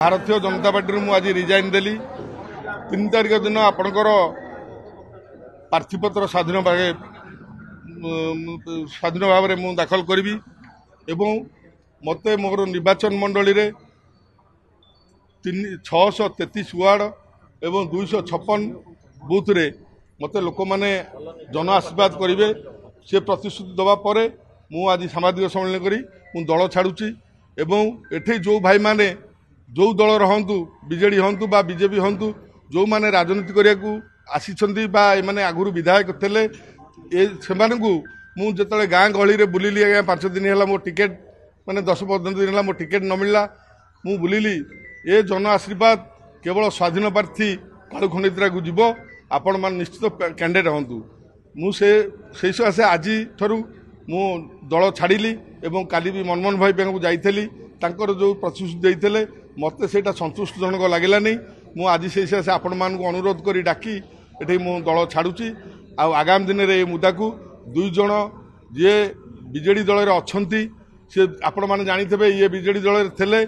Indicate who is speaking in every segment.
Speaker 1: Bharatiya Janata party मु आज resign देली 3 तारिख दिन आपणकर प्रार्थीपत्र स्वाधीन भाव में मुझे दाखल करी एवं मत मोर निर्वाचन मंडली रे 633 वार्ड एवं 256 बूथ रे मत लोक मैंने जन आशीर्वाद करेंगे से प्रतिश्रुति दवा पर मु आज सामाजिक सम्मेलन करी दल छाड़ुची एवं एठे जो भाई माने जो दल हूँ बीजेडी हूँ बा बीजेपी हूँ जो मैंने राजनीति करने को आसी मैंने आगुरी विधायक थे मुझे गाँ गहली में बुलिली आज्ञा 5 दिन है मो टिकेट मैंने 10-15 दिन है मो टिकेट न मिलला मु बुलिली ए जन आशीर्वाद केवल स्वाधीन प्रार्थी कालू खंडित्रा को जीव आपण मान निश्चित कैंडिडेट हूँ मुझे सकाशे आज ठारू मु दल छाड़ी एवं काली भी मनमोहन भाई को जाइली तांकर जो प्रतिश्रुति देते मत से सन्तुष्टजनक लगलानी मु आज से सकाशे आपण मान अनुरोध करी डाकी ये मु दल छाड़ुची आगामी दिन में मुद्दा को 2 जन जे बीजेडी दल में अच्छा सी आपण मैंने जानी ये बीजेडी दल थे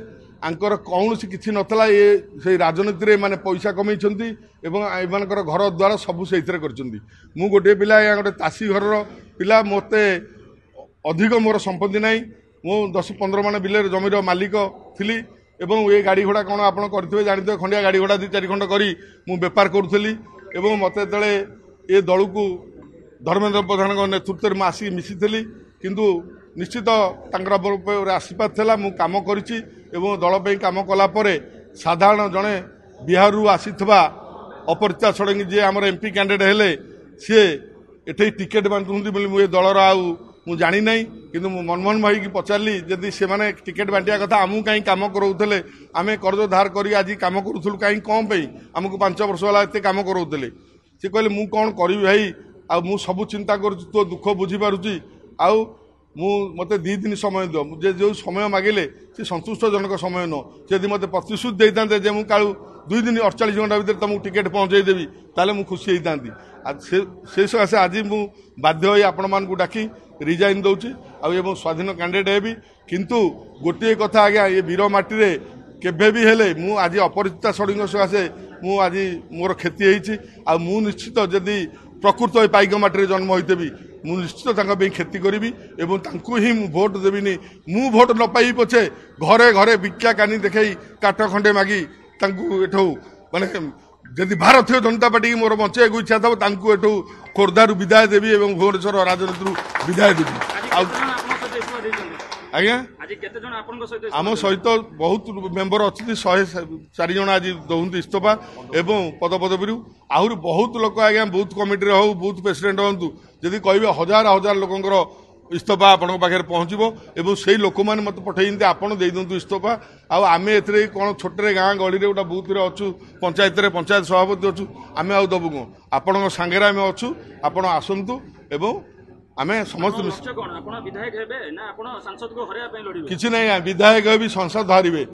Speaker 1: आंकर कौन किसी नथला ये से राजनीति रे माने पैसा कमई एमानकर घर द्वार सबू से मु गोटे पिला गोटे तासी घर पिला मते अधिक मोर संपत्ति ना मु 10-15 मान बिल जमीर मालिक थी एवं ये गाड़ी घोड़ा कौन आप जानते खंडिया गाड़ी घोड़ा 2-4 खंड करी मु बेपार करुली एवं मत ये ए दल को धर्मेंद्र प्रधान नेतृत्व में आसिक मिसी किंतु निश्चित आशीर्वाद था मु काम करिछि एवं दल पे काम कलापर साधारण जड़े बिहार रु आसीथिबा अपरिता षडंगी जी आम एमपी कैंडिडेट हेले सी एठे टिकेट बांटुंती बोली मुझे दलर आउ जानी ना किंतु मनमोहन भाई की पचारि जदि से माने टिकेट बांटिया कथा आमू कहीं काम करोले आम कर्ज धार कर आज कम करूँ कहीं कौन पे आमको 5 वर्ष है एत कम करोले सी कहले मु कौन करी भाई आ मु सब चिंता कर तो दुख बुझीपारुची आउ मत 2 दिन समय दियो मुझे जो समय मागिले से संतुष्टजनक समय नुह से मत प्रतिश्रुति देते जे मुझे 2 दिन 48 घंटा भर तुमको टिकेट पहुँचेदेवी ताले मु खुशी होता से सकाशे आज मु बाध्य आपण मानू डाकी रिजाइन दौची आउ स्वाधीन कैंडिडेट हेबी किंतु गोटे कथा आज्ञा ये वीर माटी रे केबे भी हेले मु आज अपरिचिता षडंग सकाशे मु आज मोर क्षति होती आ मु निश्चित जदि प्रकृत पाइक माटी जन्म होतेबी मु निश्चित क्षति करी एवं ही मु भोट देविनी मु भोट न पाई पछे घरे घरे भिक्षा कानी देखई काठ खंडे मागी एठू माने जदि भारतीय जनता पार्टी मोर बंचे को इच्छा था एठू खोर्धारू विदाय देवी और भुवनेश्वर राजनीति विदाय देवी आज्ञा आम सहित बहुत मेंबर अच्छी 104 जन आज दौंती इस्तफा एवं पदपदवी आहरी बहुत लोक आज्ञा बूथ कमिटी हो बूथ प्रेसिडेंट हूँ जदि कहे हजार हजार लोकंर इस्तफा आपण पाखे पहुँचो एवं से लोक मैंने मत पठे आपड़ दे दिंतु इस्तफा आम ए कौन छोटे गाँ गली गोटे बूथ रे अच्छु पंचायत पंचायत सभापति अच्छु आम आउ दबु कौन आपण सांगे आम अच्छु आपण आसतु एवं आम समस्त किसी ना विधायक भी संसद हारे।